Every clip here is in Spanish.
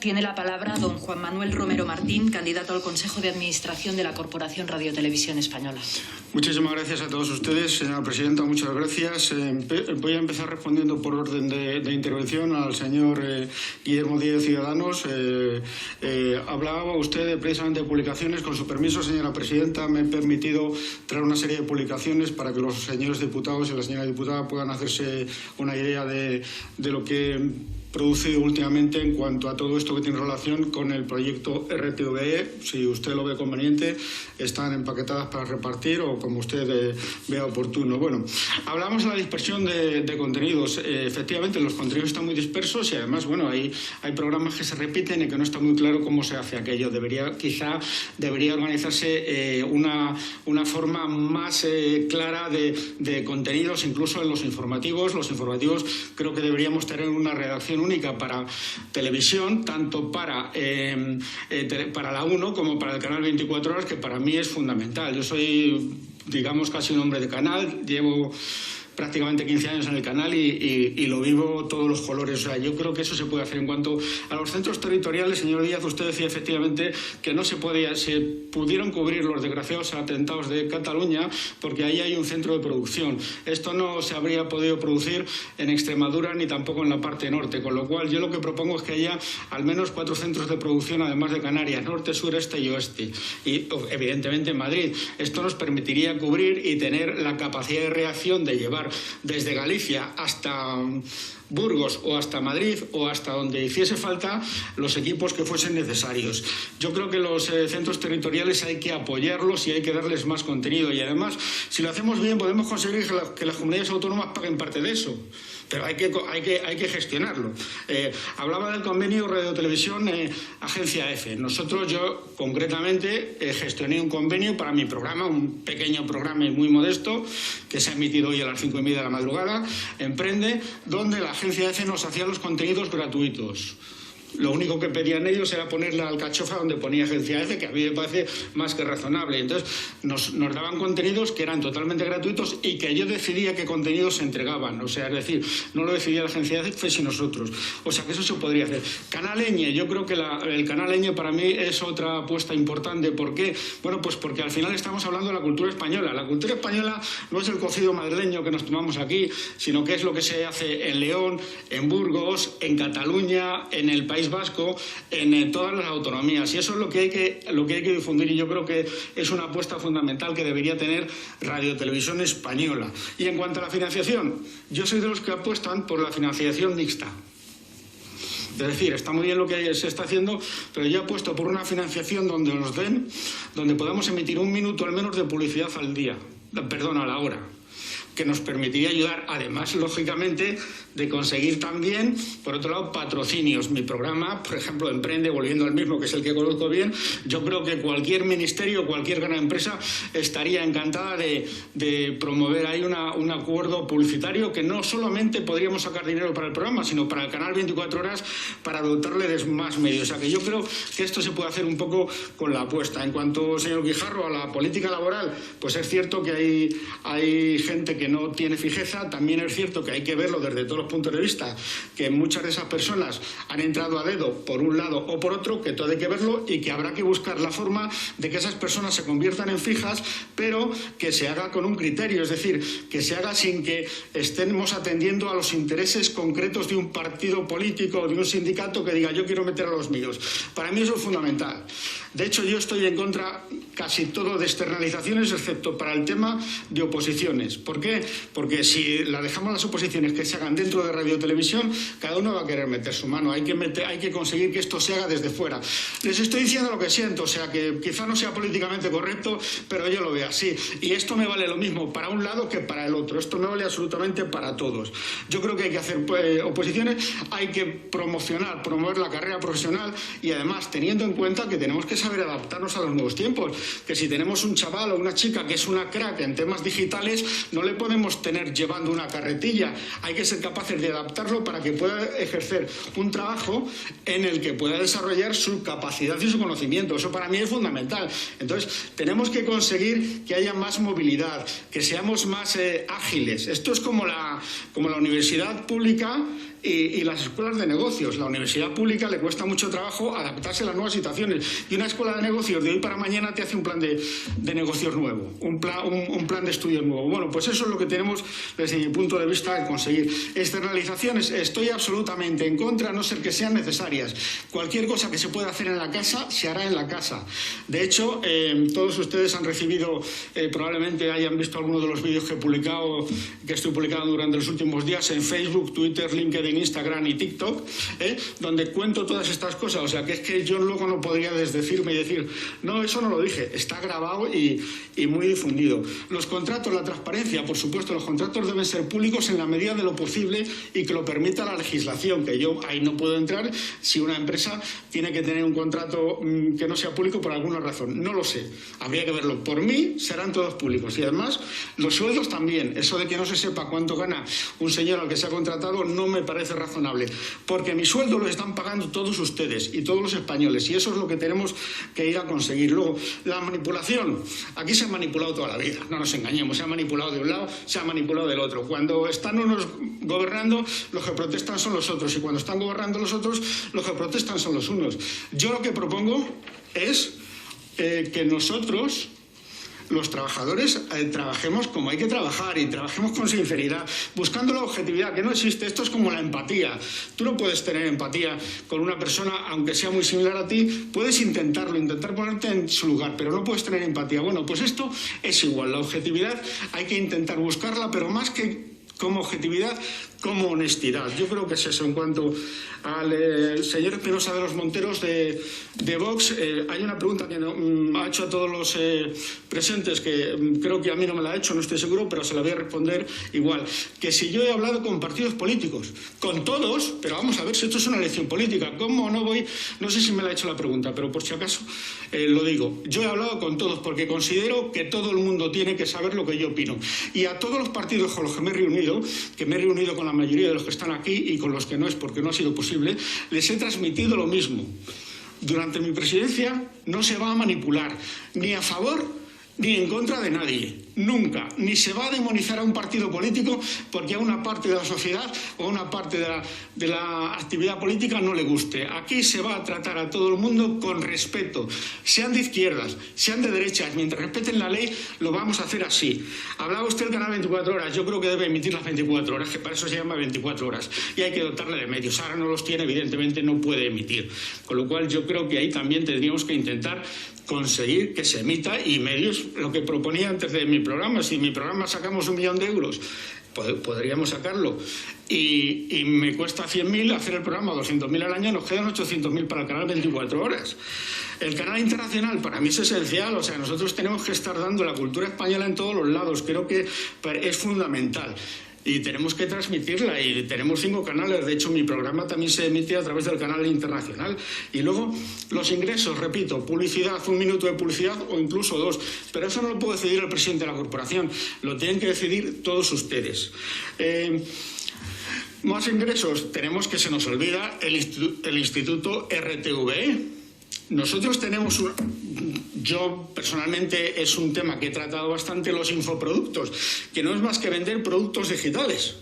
Tiene la palabra don Juan Manuel Romero Martín, candidato al Consejo de Administración de la Corporación Radio Televisión Española. Muchísimas gracias a todos ustedes, señora presidenta, muchas gracias. Voy a empezar respondiendo por orden de intervención al señor Guillermo Díez, Ciudadanos. Hablaba usted precisamente de publicaciones. Con su permiso, señora presidenta, me he permitido traer una serie de publicaciones para que los señores diputados y la señora diputada puedan hacerse una idea de lo que producido últimamente en cuanto a todo esto que tiene relación con el proyecto RTVE. Si usted lo ve conveniente, están empaquetadas para repartir o como usted vea oportuno. Bueno, hablamos de la dispersión de contenidos. Efectivamente, los contenidos están muy dispersos y además, bueno, hay programas que se repiten y que no está muy claro cómo se hace aquello. Quizá debería organizarse una forma más clara de contenidos, incluso en los informativos. Los informativos creo que deberíamos tener una redacción única para televisión, tanto para la 1 como para el canal 24 horas, que para mí es fundamental. Yo soy, digamos, casi un hombre de canal, llevo prácticamente 15 años en el canal y lo vivo todos los colores. O sea, yo creo que eso se puede hacer. En cuanto a los centros territoriales, señor Díaz, usted decía efectivamente que no se pudieron cubrir los desgraciados atentados de Cataluña porque ahí hay un centro de producción. Esto no se habría podido producir en Extremadura ni tampoco en la parte norte, con lo cual yo lo que propongo es que haya al menos 4 centros de producción, además de Canarias, norte, sur, este y oeste. Y evidentemente en Madrid. Esto nos permitiría cubrir y tener la capacidad de reacción de llevar desde Galicia hasta Burgos o hasta Madrid o hasta donde hiciese falta los equipos que fuesen necesarios. Yo creo que los centros territoriales hay que apoyarlos y hay que darles más contenido y además, si lo hacemos bien, podemos conseguir que las comunidades autónomas paguen parte de eso. Pero hay que gestionarlo. Hablaba del convenio Radio-Televisión Agencia EFE. Yo concretamente gestioné un convenio para mi programa, un pequeño programa y muy modesto, que se ha emitido hoy a las 5:30 de la madrugada, Emprende, donde la Agencia EFE nos hacía los contenidos gratuitos. Lo único que pedían ellos era poner la alcachofa donde ponía Agencia EFE, que a mí me parece más que razonable. Entonces nos daban contenidos que eran totalmente gratuitos y que yo decidía qué contenidos se entregaban. O sea, es decir, no lo decidía la Agencia EFE, sino nosotros. O sea, que eso se podría hacer. Canal Eñe, yo creo que el Canal Eñe para mí es otra apuesta importante. ¿Por qué? Bueno, pues porque al final estamos hablando de la cultura española. La cultura española no es el cocido madrileño que nos tomamos aquí, sino que es lo que se hace en León, en Burgos, en Cataluña, en el País Vasco, en todas las autonomías, y eso es lo que hay que difundir, y yo creo que es una apuesta fundamental que debería tener Radio Televisión Española. Y en cuanto a la financiación, yo soy de los que apuestan por la financiación mixta. Es decir, está muy bien lo que se está haciendo, pero yo apuesto por una financiación donde podamos emitir 1 minuto al menos de publicidad al día, a la hora, que nos permitiría ayudar, además, lógicamente, de conseguir también, por otro lado, patrocinios. Mi programa, por ejemplo, Emprende, volviendo al mismo, que es el que conozco bien, yo creo que cualquier ministerio, cualquier gran empresa estaría encantada de promover ahí un acuerdo publicitario que no solamente podríamos sacar dinero para el programa, sino para el canal 24 horas, para dotarle de más medios. O sea, que yo creo que esto se puede hacer un poco con la apuesta. En cuanto, señor Guijarro, a la política laboral, pues es cierto que hay gente que no tiene fijeza. También es cierto que hay que verlo desde todos los puntos de vista, que muchas de esas personas han entrado a dedo por un lado o por otro, que todo hay que verlo y que habrá que buscar la forma de que esas personas se conviertan en fijas, pero que se haga con un criterio, es decir, que se haga sin que estemos atendiendo a los intereses concretos de un partido político o de un sindicato que diga yo quiero meter a los míos. Para mí eso es fundamental. De hecho, yo estoy en contra casi todo de externalizaciones, excepto para el tema de oposiciones. ¿Por qué? Porque si la dejamos las oposiciones que se hagan dentro de Radio Televisión, cada uno va a querer meter su mano. Hay que conseguir que esto se haga desde fuera. Les estoy diciendo lo que siento, o sea, que quizá no sea políticamente correcto, pero yo lo veo así. Y esto me vale lo mismo para un lado que para el otro. Esto me vale absolutamente para todos. Yo creo que hay que hacer oposiciones, hay que promover la carrera profesional y además teniendo en cuenta que tenemos que saber adaptarnos a los nuevos tiempos. Que si tenemos un chaval o una chica que es una crack en temas digitales, no le podemos tener llevando una carretilla. Hay que ser capaces de adaptarlo para que pueda ejercer un trabajo en el que pueda desarrollar su capacidad y su conocimiento. Eso para mí es fundamental. Entonces, tenemos que conseguir que haya más movilidad, que seamos más ágiles. Esto es como la universidad pública y las escuelas de negocios. La universidad pública le cuesta mucho trabajo adaptarse a las nuevas situaciones, y una escuela de negocios de hoy para mañana te hace un plan de negocios nuevo, un plan de estudios nuevo. Bueno, pues eso es lo que tenemos desde mi punto de vista que conseguir. Externalizaciones, estoy absolutamente en contra, a no ser que sean necesarias. Cualquier cosa que se pueda hacer en la casa se hará en la casa. De hecho, todos ustedes han recibido, probablemente hayan visto algunos de los vídeos que estoy publicando durante los últimos días en Facebook, Twitter, LinkedIn, Instagram y TikTok, donde cuento todas estas cosas. O sea, que es que yo luego no podría desdecirme y decir, no, eso no lo dije. Está grabado y muy difundido. Los contratos, la transparencia, por supuesto, los contratos deben ser públicos en la medida de lo posible y que lo permita la legislación, que yo ahí no puedo entrar si una empresa tiene que tener un contrato que no sea público por alguna razón. No lo sé. Habría que verlo. Por mí serán todos públicos. Y además, los sueldos también. Eso de que no se sepa cuánto gana un señor al que se ha contratado no me parece razonable. Porque mi sueldo lo están pagando todos ustedes y todos los españoles. Y eso es lo que tenemos que ir a conseguir. Luego, la manipulación. Aquí se ha manipulado toda la vida. No nos engañemos. Se ha manipulado de un lado, se ha manipulado del otro. Cuando están unos gobernando, los que protestan son los otros. Y cuando están gobernando los otros, los que protestan son los unos. Yo lo que propongo es que nosotros, los trabajadores, trabajemos como hay que trabajar y trabajemos con sinceridad, buscando la objetividad, que no existe. Esto es como la empatía. Tú no puedes tener empatía con una persona, aunque sea muy similar a ti. Puedes intentar ponerte en su lugar, pero no puedes tener empatía. Bueno, pues esto es igual. La objetividad hay que intentar buscarla, pero más que como objetividad, como honestidad. Yo creo que es eso. En cuanto al señor Espinosa de los Monteros de Vox, hay una pregunta que ha hecho a todos los presentes, que creo que a mí no me la ha hecho, no estoy seguro, pero se la voy a responder igual. Que si yo he hablado con partidos políticos, con todos, pero vamos a ver si esto es una elección política. ¿Cómo no voy? No sé si me la ha hecho la pregunta, pero por si acaso lo digo. Yo he hablado con todos porque considero que todo el mundo tiene que saber lo que yo opino. Y a todos los partidos con los que me he reunido con la mayoría de los que están aquí y con los que no es porque no ha sido posible, les he transmitido lo mismo. Durante mi presidencia no se va a manipular ni a favor ni en contra de nadie, nunca. Ni se va a demonizar a un partido político porque a una parte de la sociedad o a una parte de la actividad política no le guste. Aquí se va a tratar a todo el mundo con respeto, sean de izquierdas, sean de derechas. Mientras respeten la ley, lo vamos a hacer así. Hablaba usted del canal 24 horas. Yo creo que debe emitir las 24 horas, que para eso se llama 24 horas. Y hay que dotarle de medios. Ahora no los tiene, evidentemente no puede emitir. Con lo cual yo creo que ahí también tendríamos que intentar conseguir que se emita, y medios, lo que proponía antes de mi programa. Si en mi programa sacamos 1 millón de euros, podríamos sacarlo, y me cuesta 100.000 hacer el programa, 200.000 al año, nos quedan 800.000 para el canal 24 horas. El canal internacional para mí es esencial. O sea, nosotros tenemos que estar dando la cultura española en todos los lados. Creo que es fundamental. Y tenemos que transmitirla, y tenemos 5 canales. De hecho, mi programa también se emite a través del canal internacional. Y luego, los ingresos, repito, publicidad, 1 minuto de publicidad o incluso 2. Pero eso no lo puede decidir el presidente de la corporación, lo tienen que decidir todos ustedes. Más ingresos, tenemos, que se nos olvida, el Instituto RTVE. Nosotros tenemos yo personalmente es un tema que he tratado bastante, los infoproductos, que no es más que vender productos digitales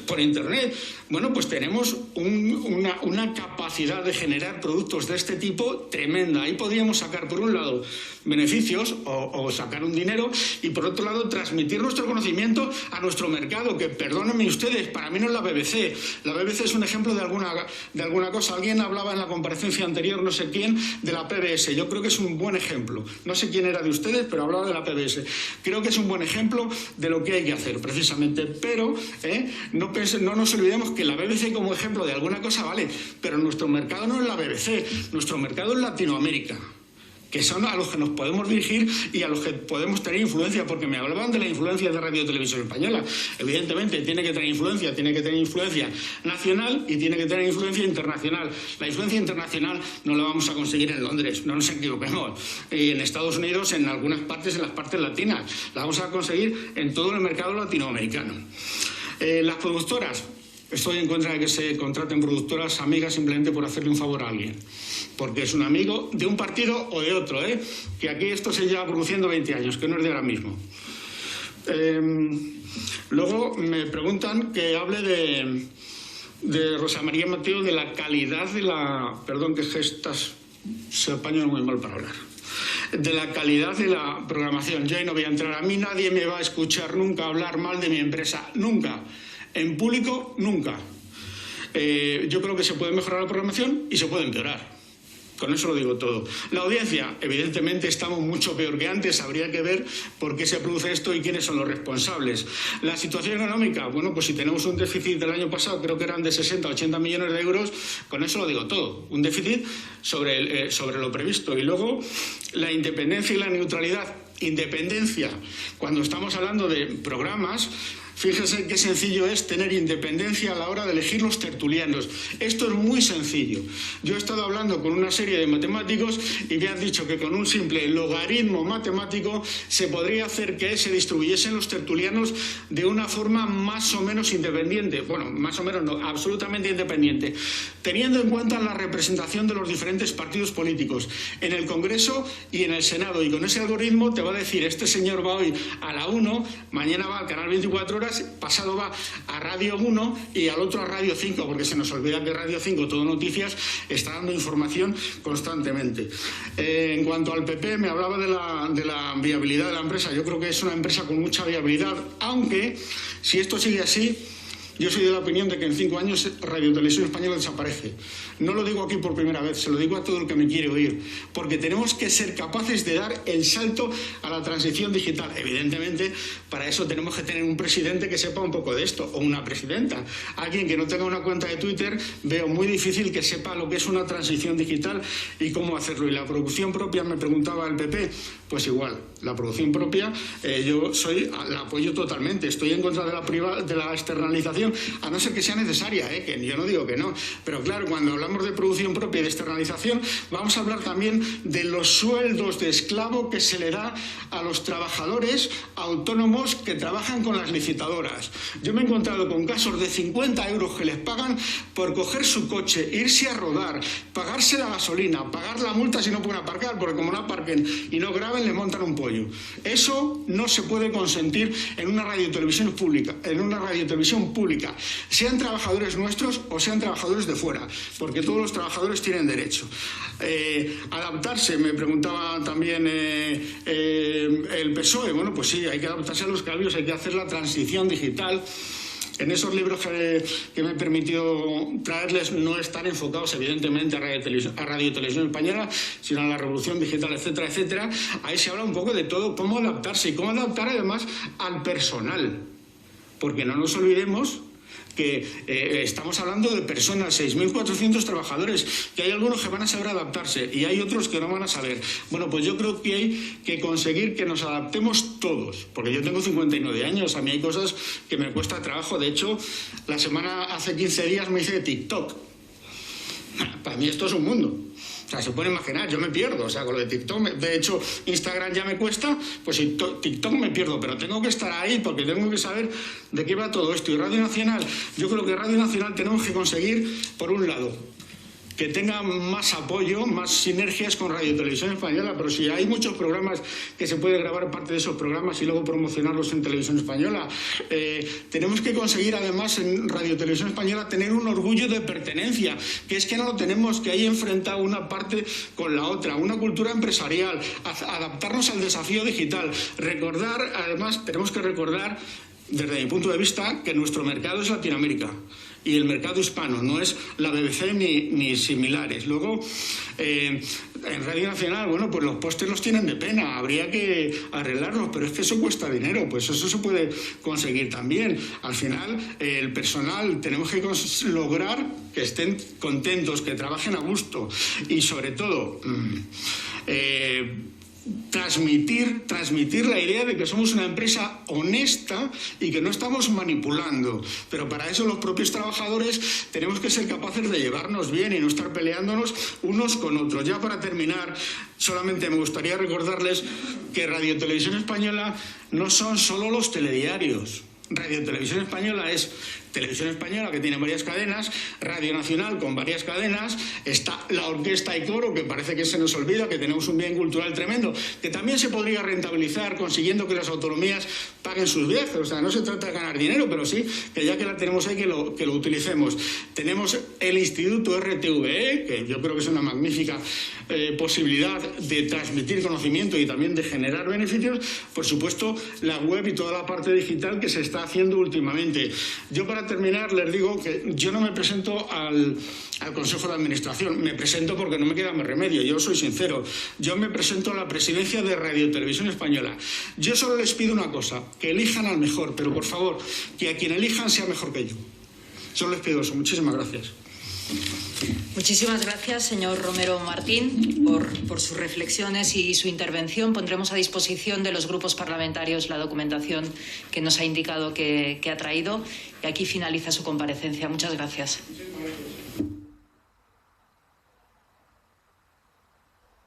por internet. Bueno, pues tenemos una capacidad de generar productos de este tipo tremenda. Ahí podríamos sacar, por un lado, beneficios o sacar un dinero, y por otro lado transmitir nuestro conocimiento a nuestro mercado, que, perdónenme ustedes, para mí no es la BBC. La BBC es un ejemplo de alguna cosa. Alguien hablaba en la comparecencia anterior, no sé quién, de la PBS. Yo creo que es un buen ejemplo. No sé quién era de ustedes, pero hablaba de la PBS. Creo que es un buen ejemplo de lo que hay que hacer, precisamente. Pero no nos olvidemos que la BBC como ejemplo de alguna cosa vale, pero nuestro mercado no es la BBC, nuestro mercado es Latinoamérica, que son a los que nos podemos dirigir y a los que podemos tener influencia, porque me hablaban de la influencia de Radio y Televisión Española. Evidentemente tiene que tener influencia nacional y tiene que tener influencia internacional. La influencia internacional no la vamos a conseguir en Londres, no nos equivoquemos, y en Estados Unidos, en algunas partes, en las partes latinas. La vamos a conseguir en todo el mercado latinoamericano. Las productoras, estoy en contra de que se contraten productoras amigas simplemente por hacerle un favor a alguien, porque es un amigo de un partido o de otro, que aquí esto se lleva produciendo 20 años, que no es de ahora mismo. Luego me preguntan que hable de Rosa María Mateo de la calidad de la... Perdón, que gestas se apañan muy mal para hablar. De la calidad de la programación. Yo ahí no voy a entrar. A mí nadie me va a escuchar nunca hablar mal de mi empresa. Nunca. En público, nunca. Yo creo que se puede mejorar la programación y se puede empeorar. Con eso lo digo todo. La audiencia, evidentemente estamos mucho peor que antes. Habría que ver por qué se produce esto y quiénes son los responsables. La situación económica, bueno, pues si tenemos un déficit del año pasado, creo que eran de 60 a 80 millones de euros, con eso lo digo todo. Un déficit sobre lo previsto. Y luego, la independencia y la neutralidad. Independencia, cuando estamos hablando de programas, fíjese qué sencillo es tener independencia a la hora de elegir los tertulianos. Esto es muy sencillo. Yo he estado hablando con una serie de matemáticos y me han dicho que con un simple logaritmo matemático se podría hacer que se distribuyesen los tertulianos de una forma más o menos independiente. Bueno, más o menos no, absolutamente independiente. Teniendo en cuenta la representación de los diferentes partidos políticos en el Congreso y en el Senado. Y con ese algoritmo te va a decir, este señor va hoy a la 1, mañana va al canal 24 horas, pasado va a Radio 1 y al otro a Radio 5, porque se nos olvida que Radio 5, Todo Noticias, está dando información constantemente. En cuanto al PP, me hablaba de la viabilidad de la empresa. Yo creo que es una empresa con mucha viabilidad, aunque si esto sigue así, yo soy de la opinión de que en 5 años Radio Televisión Española desaparece. No lo digo aquí por primera vez, se lo digo a todo el que me quiere oír, porque tenemos que ser capaces de dar el salto a la transición digital. Evidentemente, para eso tenemos que tener un presidente que sepa un poco de esto, o una presidenta. Alguien que no tenga una cuenta de Twitter, veo muy difícil que sepa lo que es una transición digital y cómo hacerlo. Y la producción propia, me preguntaba el PP, pues igual, la producción propia, yo la apoyo totalmente. Estoy en contra de la externalización, a no ser que sea necesaria, que yo no digo que no. Pero claro, cuando hablamos de producción propia y de externalización, vamos a hablar también de los sueldos de esclavo que se le da a los trabajadores autónomos que trabajan con las licitadoras. Yo me he encontrado con casos de 50 euros que les pagan por coger su coche, irse a rodar, pagarse la gasolina, pagar la multa si no pueden aparcar, porque como no aparquen y no graben, le montan un pollo. Eso no se puede consentir en una radiotelevisión pública, sean trabajadores nuestros o sean trabajadores de fuera, porque todos los trabajadores tienen derecho. Adaptarse, me preguntaba también el PSOE. Bueno, pues sí, hay que adaptarse a los cambios, hay que hacer la transición digital. En esos libros que me he permitido traerles no están enfocados evidentemente a Radio Televisión Española, sino a la revolución digital, etcétera, etcétera. Ahí se habla un poco de todo, cómo adaptarse y cómo adaptar además al personal. Porque no nos olvidemos que estamos hablando de personas, 6.400 trabajadores, que hay algunos que van a saber adaptarse y hay otros que no van a saber. Bueno, pues yo creo que hay que conseguir que nos adaptemos todos, porque yo tengo 59 años, a mí hay cosas que me cuesta trabajo. De hecho, hace 15 días me hice de TikTok. Para mí esto es un mundo. O sea, se puede imaginar, yo me pierdo, o sea, con lo de TikTok, de hecho, Instagram ya me cuesta, pues TikTok me pierdo, pero tengo que estar ahí porque tengo que saber de qué va todo esto. Y Radio Nacional, yo creo que Radio Nacional tenemos que conseguir, por un lado, que tenga más apoyo, más sinergias con Radio Televisión Española, pero si hay muchos programas que se puede grabar parte de esos programas y luego promocionarlos en Televisión Española. Tenemos que conseguir además en Radio Televisión Española tener un orgullo de pertenencia, que es que no lo tenemos, que hay enfrentado una parte con la otra, una cultura empresarial, adaptarnos al desafío digital, además tenemos que recordar, desde mi punto de vista, que nuestro mercado es Latinoamérica. Y el mercado hispano, no es la BBC ni similares. Luego, en Radio Nacional, bueno, pues los postes los tienen de pena, habría que arreglarlos, pero es que eso cuesta dinero, pues eso se puede conseguir también. Al final, el personal, tenemos que lograr que estén contentos, que trabajen a gusto y, sobre todo, transmitir la idea de que somos una empresa honesta y que no estamos manipulando. Pero para eso los propios trabajadores tenemos que ser capaces de llevarnos bien y no estar peleándonos unos con otros. Ya para terminar, solamente me gustaría recordarles que Radio Televisión Española no son solo los telediarios. Radio Televisión Española es Televisión Española, que tiene varias cadenas, Radio Nacional con varias cadenas, está la orquesta y coro, que parece que se nos olvida, que tenemos un bien cultural tremendo, que también se podría rentabilizar consiguiendo que las autonomías paguen sus viajes. O sea, no se trata de ganar dinero, pero sí que ya que la tenemos ahí, que lo utilicemos. Tenemos el Instituto RTVE, que yo creo que es una magnífica posibilidad de transmitir conocimiento y también de generar beneficios. Por supuesto, la web y toda la parte digital que se está haciendo últimamente. Yo, para terminar, les digo que yo no me presento al Consejo de Administración, me presento porque no me queda más remedio, yo soy sincero. Yo me presento a la presidencia de Radio Televisión Española. Yo solo les pido una cosa, que elijan al mejor, pero por favor, que a quien elijan sea mejor que yo. Solo les pido eso. Muchísimas gracias. Muchísimas gracias, señor Romero Martín, por sus reflexiones y su intervención. Pondremos a disposición de los grupos parlamentarios la documentación que nos ha indicado que ha traído. Y aquí finaliza su comparecencia. Muchas gracias.